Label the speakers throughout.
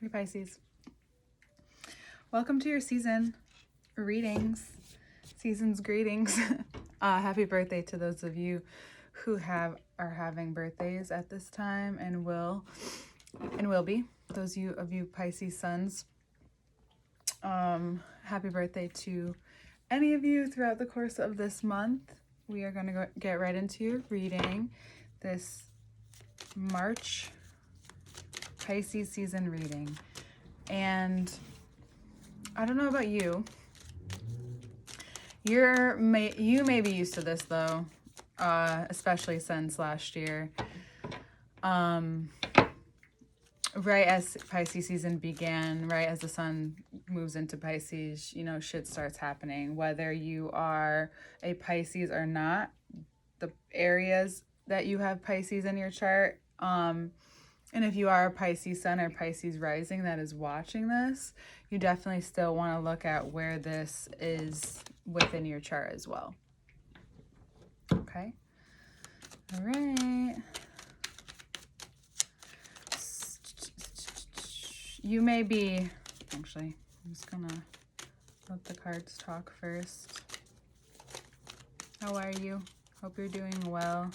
Speaker 1: Hey Pisces. Welcome to your season readings, season's greetings. Happy birthday to those of you who are having birthdays at this time and will be. Those of you Pisces suns. Happy birthday to any of you throughout the course of this month. We are going to get right into your reading, this March Pisces season reading. And I don't know about you. You may be used to this though, especially since last year. Right as Pisces season began, right as the sun moves into Pisces, shit starts happening. Whether you are a Pisces or not, the areas that you have Pisces in your chart, and if you are a Pisces sun or Pisces rising that is watching this, you definitely still want to look at where this is within your chart as well. Okay. All right. You may be, actually, I'm just going to let the cards talk first. How are you? Hope you're doing well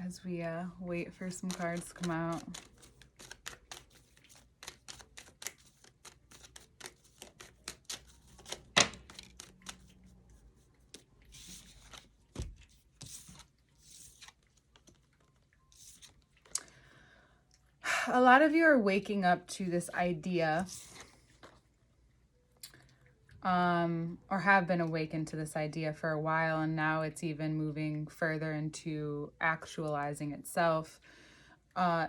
Speaker 1: as we wait for some cards to come out. A lot of you are waking up to this idea, or have been awakened to this idea for a while, and now it's even moving further into actualizing itself.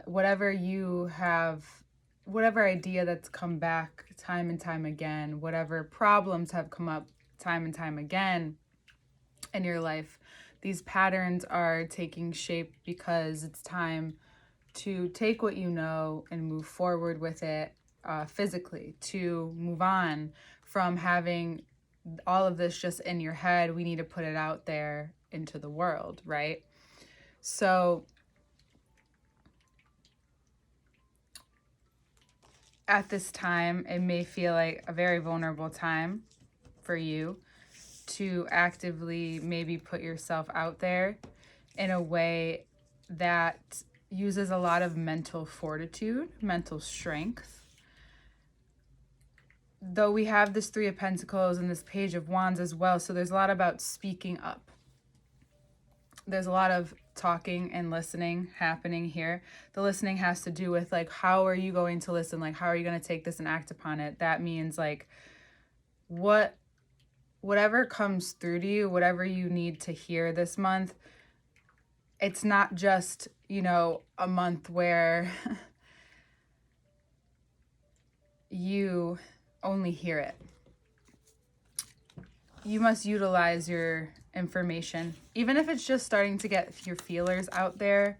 Speaker 1: Whatever idea that's come back time and time again, whatever problems have come up time and time again in your life, these patterns are taking shape because it's time to take what you know and move forward with it physically, to move on from having all of this just in your head. We need to put it out there into the world, right? So at this time, it may feel like a very vulnerable time for you to actively maybe put yourself out there in a way that uses a lot of mental fortitude, mental strength. Though we have this Three of Pentacles and this Page of Wands as well, so there's a lot about speaking up. There's a lot of talking and listening happening here. The listening has to do with, like, how are you going to listen? Like, how are you going to take this and act upon it? That means, like, whatever comes through to you, whatever you need to hear this month, it's not just, a month where you only hear it. You must utilize your information, even if it's just starting to get your feelers out there.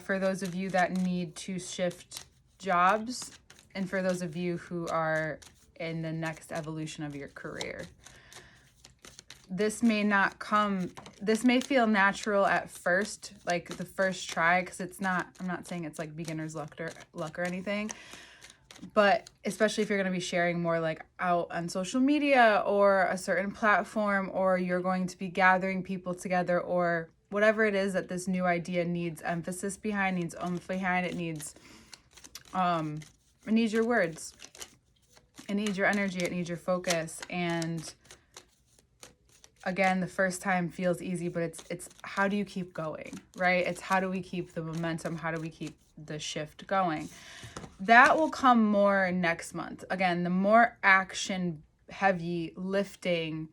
Speaker 1: For those of you that need to shift jobs, and for those of you who are in the next evolution of your career. This may feel natural at first, like the first try, because I'm not saying it's like beginner's luck or anything, but especially if you're going to be sharing more like out on social media or a certain platform, or you're going to be gathering people together, or whatever it is that this new idea needs emphasis behind, needs oomph behind, it needs your words, it needs your energy, it needs your focus. And again, the first time feels easy, but it's how do you keep going, right? It's how do we keep the momentum? How do we keep the shift going? That will come more next month. Again, the more action heavy lifting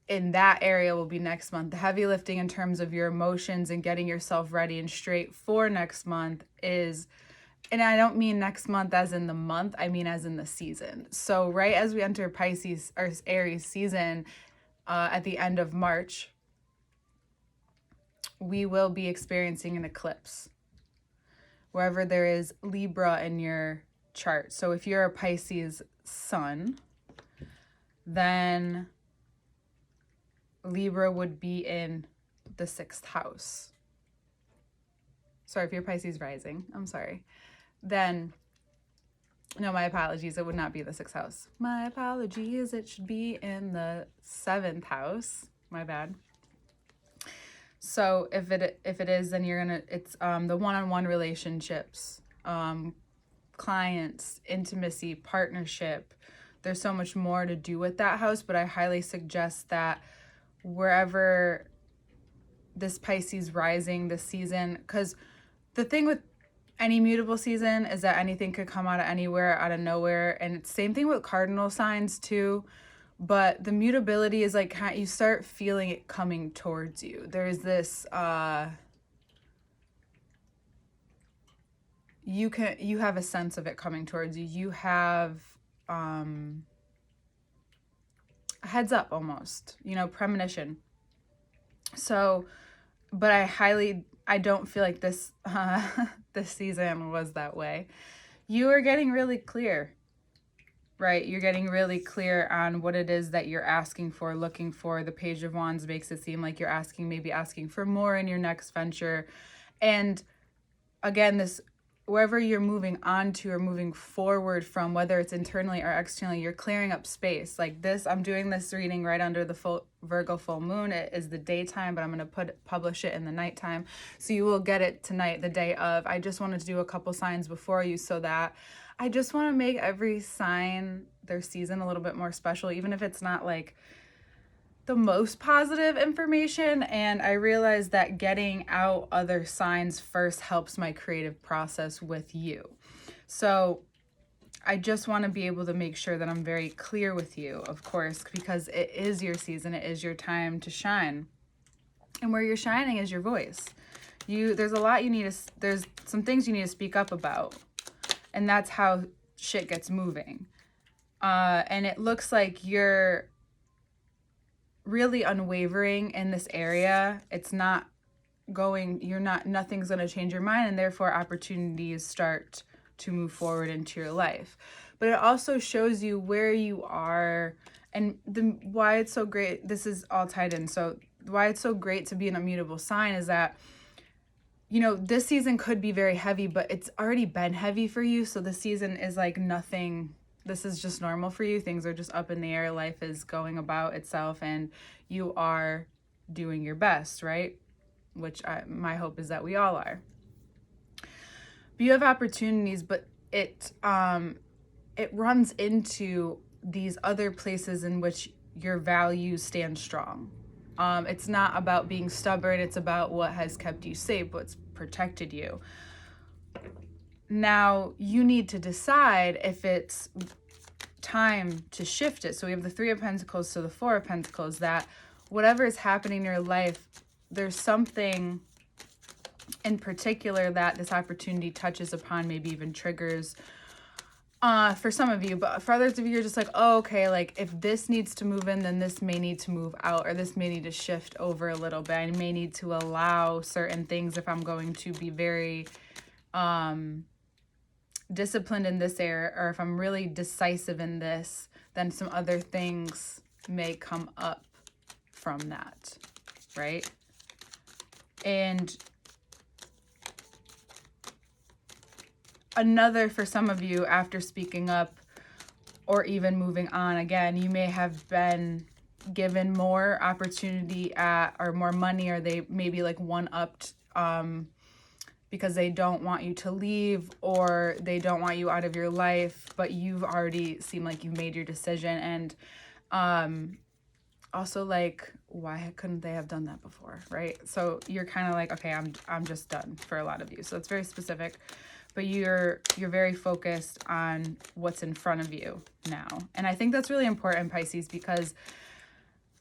Speaker 1: in that area will be next month. The heavy lifting in terms of your emotions and getting yourself ready and straight for next month is, and I don't mean next month as in the month, I mean as in the season. So right as we enter Pisces or Aries season, at the end of March, we will be experiencing an eclipse wherever there is Libra in your chart. So if you're a Pisces sun, then Libra would be in the 6th house. Sorry, if you're Pisces rising, I'm sorry. Then No, my apologies. It would not be the 6th house. My apologies. It should be in the 7th house. My bad. So if it is, then it's the one-on-one relationships, clients, intimacy, partnership. There's so much more to do with that house, but I highly suggest that wherever this Pisces rising this season, because the thing with any mutable season is that anything could come out of anywhere, out of nowhere. And it's same thing with cardinal signs too. But the mutability is like you start feeling it coming towards you. There's this you have a sense of it coming towards you. You have a heads up almost, premonition. So, but I don't feel like this this season was that way. You are getting really clear, right? You're getting really clear on what it is that you're asking for, looking for. The Page of Wands makes it seem like you're maybe asking for more in your next venture. And again, wherever you're moving on to or moving forward from, whether it's internally or externally, you're clearing up space. Like this, I'm doing this reading right under the Virgo full moon. It is the daytime, but I'm going to publish it in the nighttime. So you will get it tonight, the day of. I just wanted to do a couple signs before you so that I just want to make every sign, their season, a little bit more special, even if it's not like the most positive information. And I realized that getting out other signs first helps my creative process with you. So I just want to be able to make sure that I'm very clear with you, of course, because it is your season. It is your time to shine. And where you're shining is your voice. There's a lot there's some things you need to speak up about. And that's how shit gets moving. And it looks like you're really unwavering in this area. It's not nothing's going to change your mind, and therefore opportunities start to move forward into your life. But it also shows you where you are and why it's so great. This is all tied in. So why it's so great to be an immutable sign is that, this season could be very heavy, but it's already been heavy for you. So the season is like nothing. This is just normal for you. Things are just up in the air. Life is going about itself and you are doing your best, right? Which my hope is that we all are. But you have opportunities, but it runs into these other places in which your values stand strong. It's not about being stubborn. It's about what has kept you safe, what's protected you. Now, you need to decide if it's time to shift it. So we have the 3 of Pentacles to the 4 of Pentacles, that whatever is happening in your life, there's something in particular that this opportunity touches upon, maybe even triggers for some of you. But for others of you, you're just like, oh, okay, like if this needs to move in, then this may need to move out, or this may need to shift over a little bit. I may need to allow certain things if I'm going to be very disciplined in this area, or if I'm really decisive in this, then some other things may come up from that, right? And another, for some of you, after speaking up or even moving on, again, you may have been given more opportunity or more money, or they maybe like one-upped because they don't want you to leave, or they don't want you out of your life, but you've already seemed like you've made your decision. And also, like, why couldn't they have done that before, right? So you're kind of like, okay, I'm just done for a lot of you. So it's very specific, but you're very focused on what's in front of you now. And I think that's really important, Pisces, because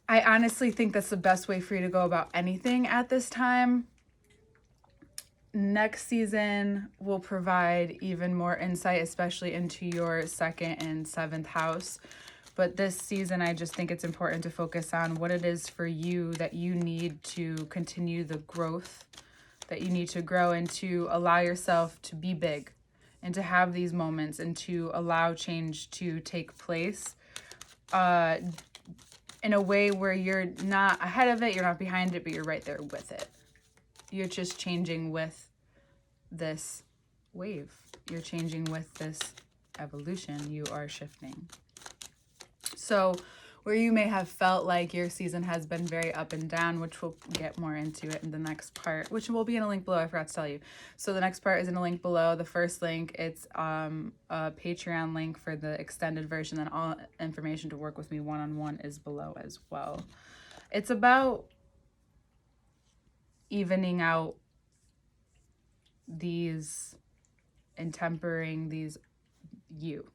Speaker 1: I honestly think that's the best way for you to go about anything at this time. Next season will provide even more insight, especially into your 2nd and 7th house. But this season, I just think it's important to focus on what it is for you that you need to continue the growth, that you need to grow, and to allow yourself to be big, and to have these moments, and to allow change to take place in a way where you're not ahead of it, you're not behind it, but you're right there with it. You're just changing with this wave. You're changing with this evolution. You are shifting. So where you may have felt like your season has been very up and down, which we'll get more into it in the next part, which will be in a link below. I forgot to tell you. So the next part is in a link below. The first link, it's a Patreon link for the extended version, and all information to work with me one-on-one is below as well. It's about evening out these and tempering these you.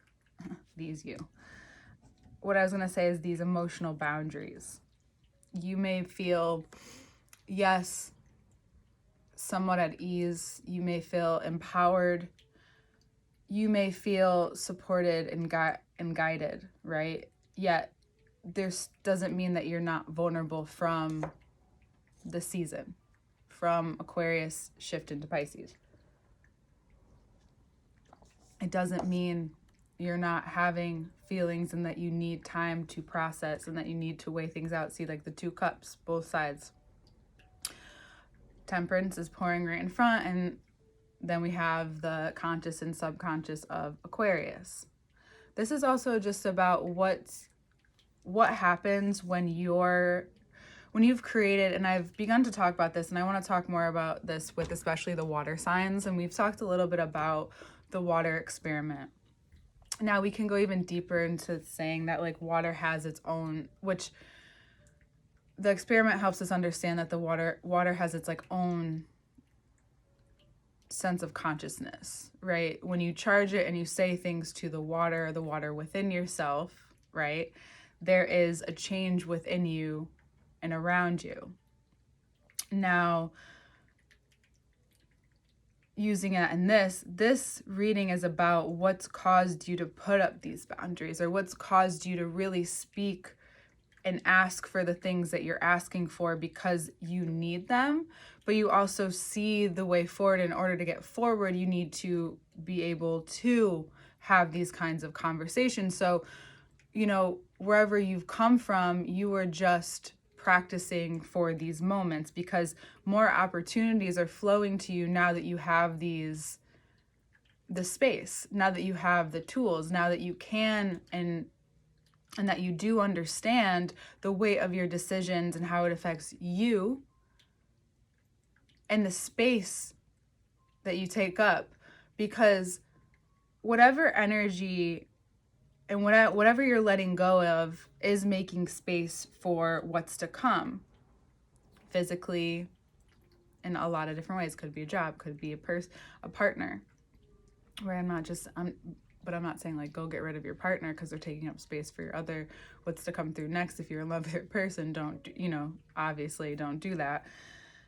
Speaker 1: What I was going to say is these emotional boundaries. You may feel, yes, somewhat at ease. You may feel empowered. You may feel supported and guided, right? Yet, this doesn't mean that you're not vulnerable from the season, from Aquarius shift into Pisces. It doesn't mean you're not having feelings and that you need time to process and that you need to weigh things out. See, like the 2 cups, both sides. Temperance is pouring right in front, and then we have the conscious and subconscious of Aquarius. This is also just about what happens when you've created, and I've begun to talk about this, and I want to talk more about this with especially the water signs, and we've talked a little bit about the water experiment. Now we can go even deeper into saying that like water has its own, which the experiment helps us understand that the water has its like own sense of consciousness, right? When you charge it and you say things to the water within yourself, right? There is a change within you and around you. Now, using it in this reading is about what's caused you to put up these boundaries, or what's caused you to really speak and ask for the things that you're asking for because you need them, but you also see the way forward. In order to get forward, you need to be able to have these kinds of conversations. So, wherever you've come from, you were just practicing for these moments, because more opportunities are flowing to you now that you have the space, now that you have the tools, now that you can and that you do understand the weight of your decisions and how it affects you and the space that you take up. Because whatever energy and whatever you're letting go of is making space for what's to come. Physically, in a lot of different ways. Could be a job, could be a partner. Where I'm not saying like go get rid of your partner because they're taking up space for your what's to come through next. If you're in love with your person, obviously don't do that.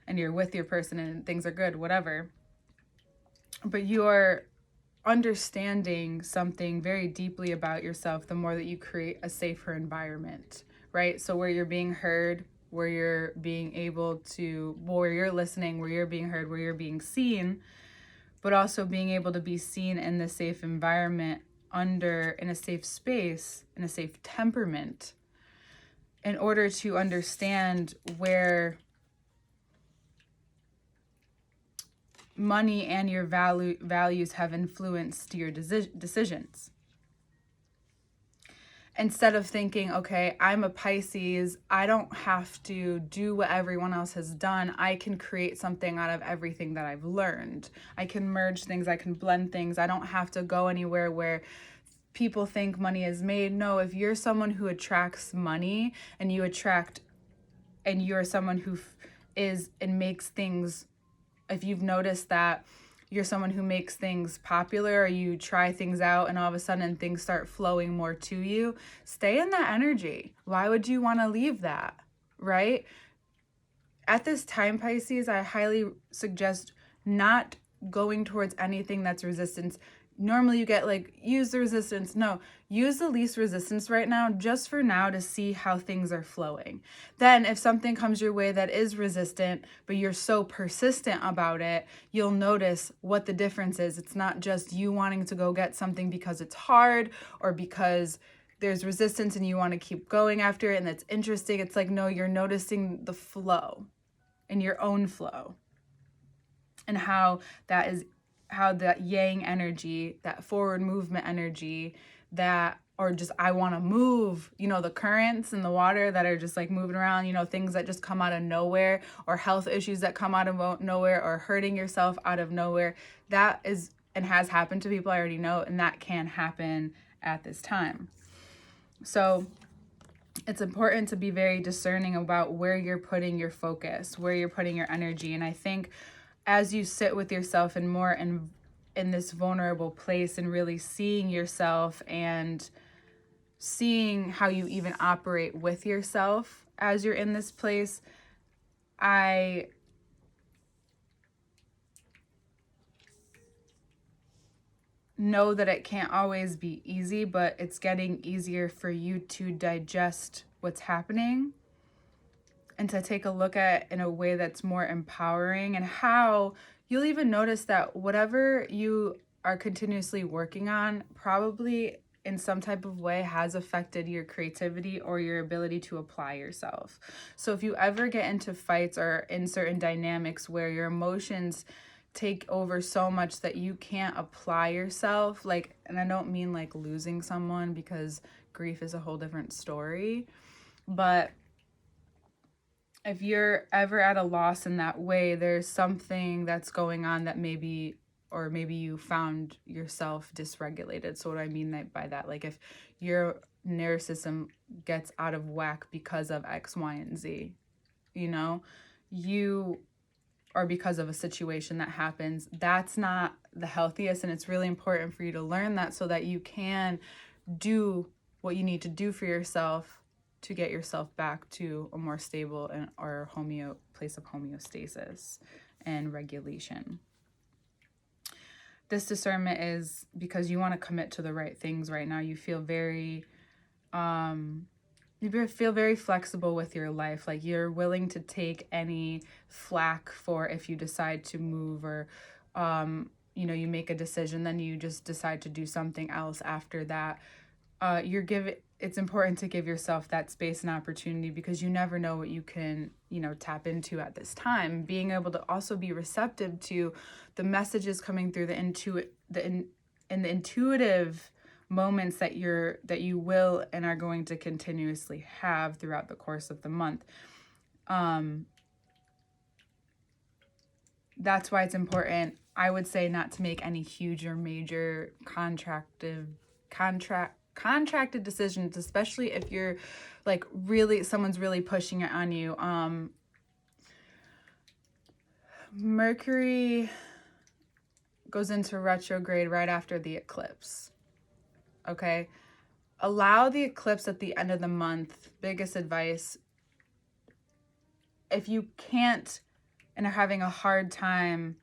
Speaker 1: And you're with your person and things are good, whatever. But you're understanding something very deeply about yourself the more that you create a safer environment, right? So where you're being heard, where you're being able to, where you're listening, where you're being heard, where you're being seen, but also being able to be seen in the safe environment, in a safe space, in a safe temperament, in order to understand where money and your values have influenced your decisions. Instead of thinking, okay, I'm a Pisces, I don't have to do what everyone else has done. I can create something out of everything that I've learned. I can merge things, I can blend things. I don't have to go anywhere where people think money is made. No, if you're someone who attracts money and you're someone who is and makes things, if you've noticed that you're someone who makes things popular, or you try things out and all of a sudden things start flowing more to you, stay in that energy. Why would you want to leave that, right? At this time, Pisces, I highly suggest not going towards anything that's resistance. Normally you get like, use the resistance. No, use the least resistance right now, just for now, to see how things are flowing. Then if something comes your way that is resistant, but you're so persistent about it, you'll notice what the difference is. It's not just you wanting to go get something because it's hard or because there's resistance and you want to keep going after it and it's interesting. It's like, no, you're noticing the flow and your own flow and how that is how that yang energy, that forward movement energy, that, or just I want to move, you know, the currents in the water that are just like moving around, you know, things that just come out of nowhere, or health issues that come out of nowhere, or hurting yourself out of nowhere. That is and has happened to people I already know, and that can happen at this time. So it's important to be very discerning about where you're putting your focus, where you're putting your energy. And I think as you sit with yourself and more in this vulnerable place and really seeing yourself and seeing how you even operate with yourself as you're in this place, I know that it can't always be easy, but it's getting easier for you to digest what's happening and to take a look at it in a way that's more empowering, and how you'll even notice that whatever you are continuously working on probably in some type of way has affected your creativity or your ability to apply yourself. So if you ever get into fights or in certain dynamics where your emotions take over so much that you can't apply yourself, like, and I don't mean like losing someone, because grief is a whole different story, but if you're ever at a loss in that way, there's something that's going on that maybe, or maybe you found yourself dysregulated. So what I mean by that, like if your nervous system gets out of whack because of X, Y, and Z, you know, or because of a situation that happens, that's not the healthiest. And it's really important for you to learn that so that you can do what you need to do for yourself to get yourself back to a more stable and or place of homeostasis and regulation. This discernment is because you want to commit to the right things right now. You feel very flexible with your life. Like you're willing to take any flack for if you decide to move, or you know, you make a decision, then you just decide to do something else after that. It's important to give yourself that space and opportunity, because you never know what you can, you know, tap into at this time. Being able to also be receptive to the messages coming through the intuitive moments that you will and are going to continuously have throughout the course of the month. That's why it's important, I would say, not to make any huge or major contracted decisions, especially if you're like someone's really pushing it on you. Mercury goes into retrograde right after the eclipse. Okay, allow the eclipse at the end of the month. Biggest advice, if you can't and are having a hard time,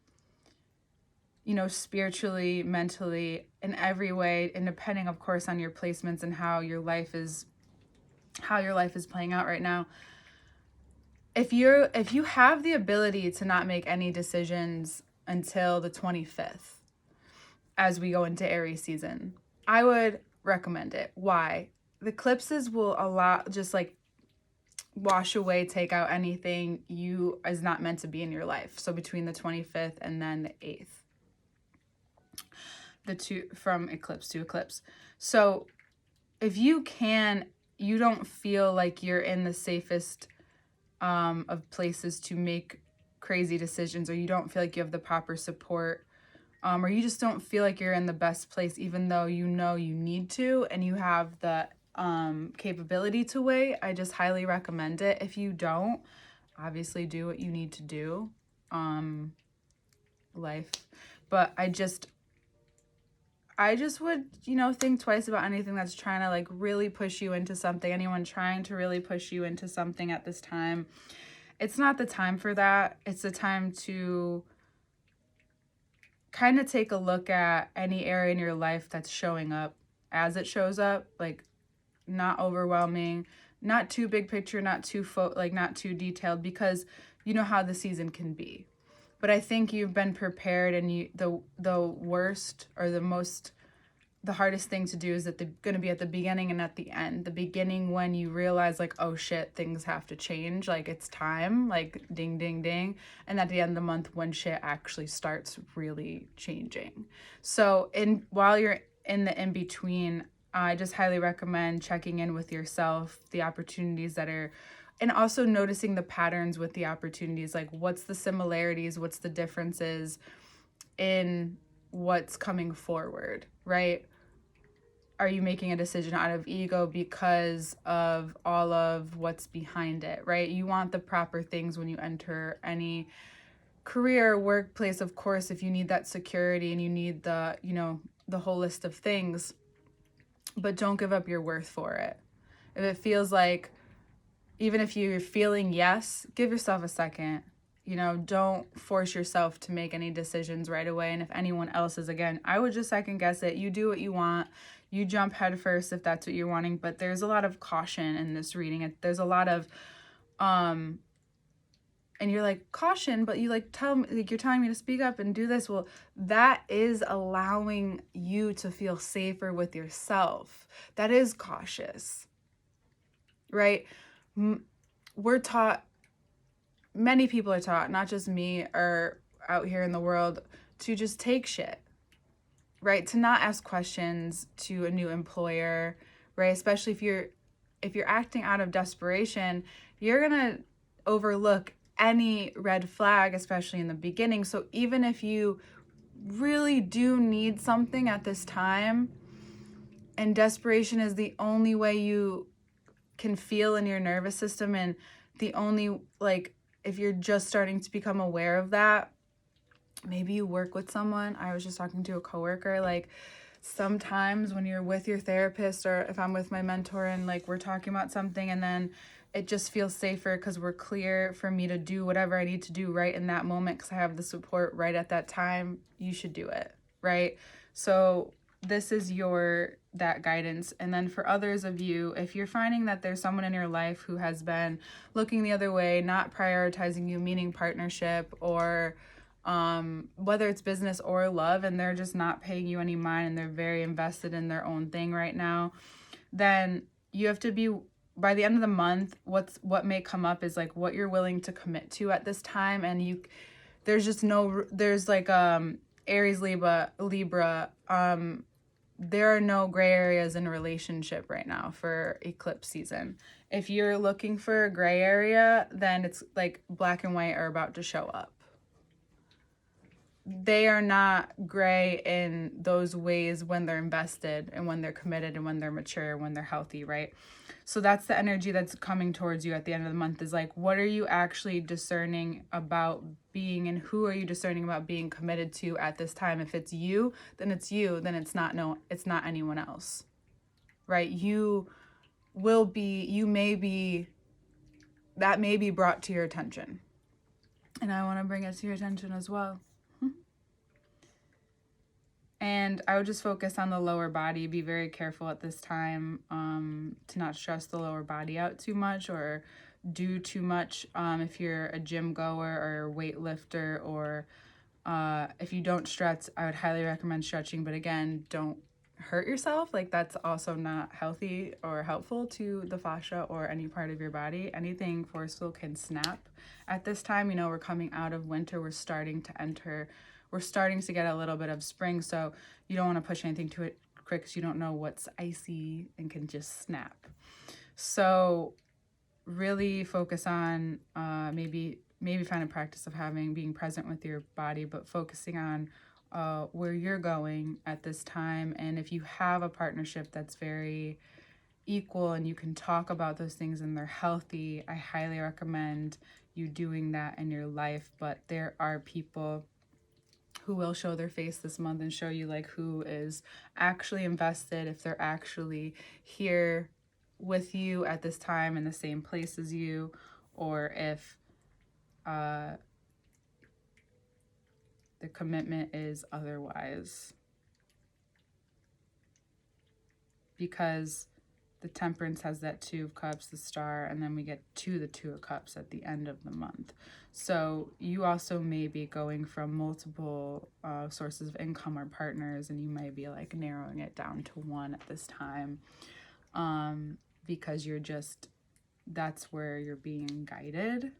Speaker 1: you know, spiritually, mentally, in every way, and depending of course on your placements and how your life is playing out right now, if you have the ability to not make any decisions until the 25th as we go into Aries season, I would recommend it. Why? The eclipses will just like wash away, take out anything is not meant to be in your life. So between the 25th and then the 8th, from eclipse to eclipse. So if you don't feel like you're in the safest of places to make crazy decisions, or you don't feel like you have the proper support, or you just don't feel like you're in the best place, even though you know you need to and you have the capability to wait, I just highly recommend it. If you don't, obviously do what you need to do, life. But I just would, you know, think twice about anything that's trying to like really push you into something. Anyone trying to really push you into something at this time, it's not the time for that. It's the time to kind of take a look at any area in your life that's showing up as it shows up, like not overwhelming, not too big picture, not too not too detailed, because you know how the season can be. But I think you've been prepared, and the worst or the most the hardest thing to do is that they're going to be at the beginning and at the end. The beginning, when you realize like, oh shit, things have to change, like it's time, like ding ding ding. And at the end of the month, when shit actually starts really changing. So while you're in the in between, I just highly recommend checking in with yourself, the opportunities that are, and also noticing the patterns with the opportunities, like what's the similarities, what's the differences in what's coming forward, right? Are you making a decision out of ego because of all of what's behind it, right? You want the proper things when you enter any career, workplace, of course, if you need that security and you need the, the whole list of things, but don't give up your worth for it. If it feels like, even if you're feeling yes, give yourself a second. Don't force yourself to make any decisions right away. And if anyone else is, again, I would just second guess it. You do what you want. You jump head first if that's what you're wanting. But there's a lot of caution in this reading. There's a lot of, and you're like, caution, but you like tell me, like you're telling me to speak up and do this. Well, that is allowing you to feel safer with yourself. That is cautious, right? We're taught, many people are taught, not just me, are out here in the world, to just take shit, right? To not ask questions to a new employer, right? Especially if you're acting out of desperation, you're gonna overlook any red flag, especially in the beginning. So even if you really do need something at this time, and desperation is the only way you can feel in your nervous system, and the only, like, if you're just starting to become aware of that, maybe you work with someone. I was just talking to a coworker, like sometimes when you're with your therapist, or if I'm with my mentor and like we're talking about something, and then it just feels safer because we're clear for me to do whatever I need to do right in that moment because I have the support right at that time, you should do it, right? So this is that guidance. And then for others of you, if you're finding that there's someone in your life who has been looking the other way, not prioritizing you, meaning partnership, or whether it's business or love, and they're just not paying you any mind and they're very invested in their own thing right now, then you have to be, by the end of the month, what may come up is like what you're willing to commit to at this time. And there's like Aries, Libra, there are no gray areas in a relationship right now for eclipse season. If you're looking for a gray area, then it's like black and white are about to show up. They are not gray in those ways when they're invested and when they're committed and when they're mature, when they're healthy, right? So that's the energy that's coming towards you at the end of the month, is like, what are you actually discerning about being, and who are you discerning about being committed to at this time? If it's you, then it's you, then it's not anyone else, right? That may be brought to your attention. And I want to bring it to your attention as well. And I would just focus on the lower body. Be very careful at this time to not stress the lower body out too much or do too much. If you're a gym goer or a weightlifter, or if you don't stretch, I would highly recommend stretching. But again, don't hurt yourself. Like, that's also not healthy or helpful to the fascia or any part of your body. Anything forceful can snap at this time. We're coming out of winter. We're starting to get a little bit of spring, so you don't want to push anything to it quick because you don't know what's icy and can just snap. So really focus on maybe find a practice of being present with your body, but focusing on where you're going at this time. And if you have a partnership that's very equal and you can talk about those things and they're healthy, I highly recommend you doing that in your life. But there are people who will show their face this month and show you like who is actually invested, if they're actually here with you at this time in the same place as you, or if the commitment is otherwise. Because The Temperance has that Two of Cups, the Star, and then we get to the Two of Cups at the end of the month. So you also may be going from multiple sources of income or partners, and you may be like narrowing it down to one at this time, because that's where you're being guided.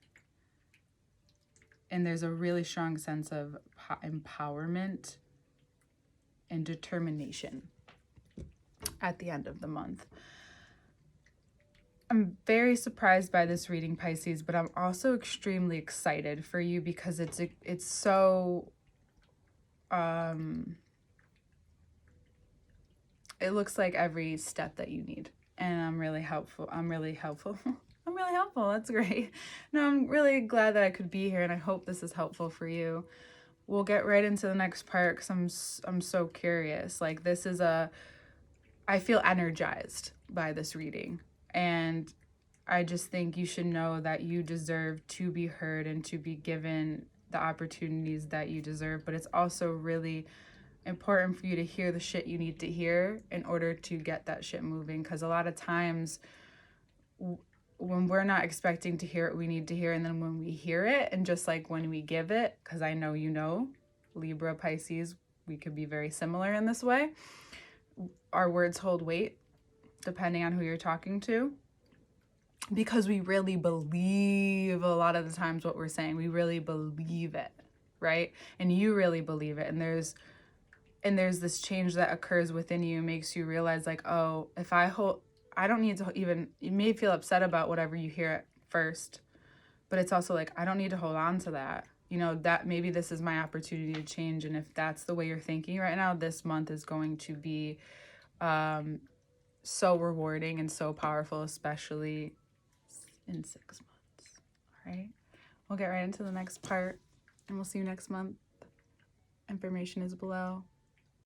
Speaker 1: And there's a really strong sense of empowerment and determination at the end of the month. I'm very surprised by this reading, Pisces, but I'm also extremely excited for you because it's so it looks like every step that you need, and I'm really helpful. I'm really helpful. That's great. No, I'm really glad that I could be here, and I hope this is helpful for you. We'll get right into the next part because I'm so curious. Like, I feel energized by this reading. And I just think you should know that you deserve to be heard and to be given the opportunities that you deserve. But it's also really important for you to hear the shit you need to hear in order to get that shit moving. Because a lot of times when we're not expecting to hear what we need to hear, and then when we hear it, and just like when we give it, because I know you know, Libra, Pisces, we could be very similar in this way. Our words hold weight depending on who you're talking to, because we really believe a lot of the times what we're saying. We really believe it, right? And you really believe it. And there's this change that occurs within you, makes you realize like, oh, if I don't need to even, you may feel upset about whatever you hear at first, but it's also like, I don't need to hold on to that. You know, that maybe this is my opportunity to change. And if that's the way you're thinking right now, this month is going to be so rewarding and so powerful, especially in 6 months. All right, we'll get right into the next part, and we'll see you next month. Information is below.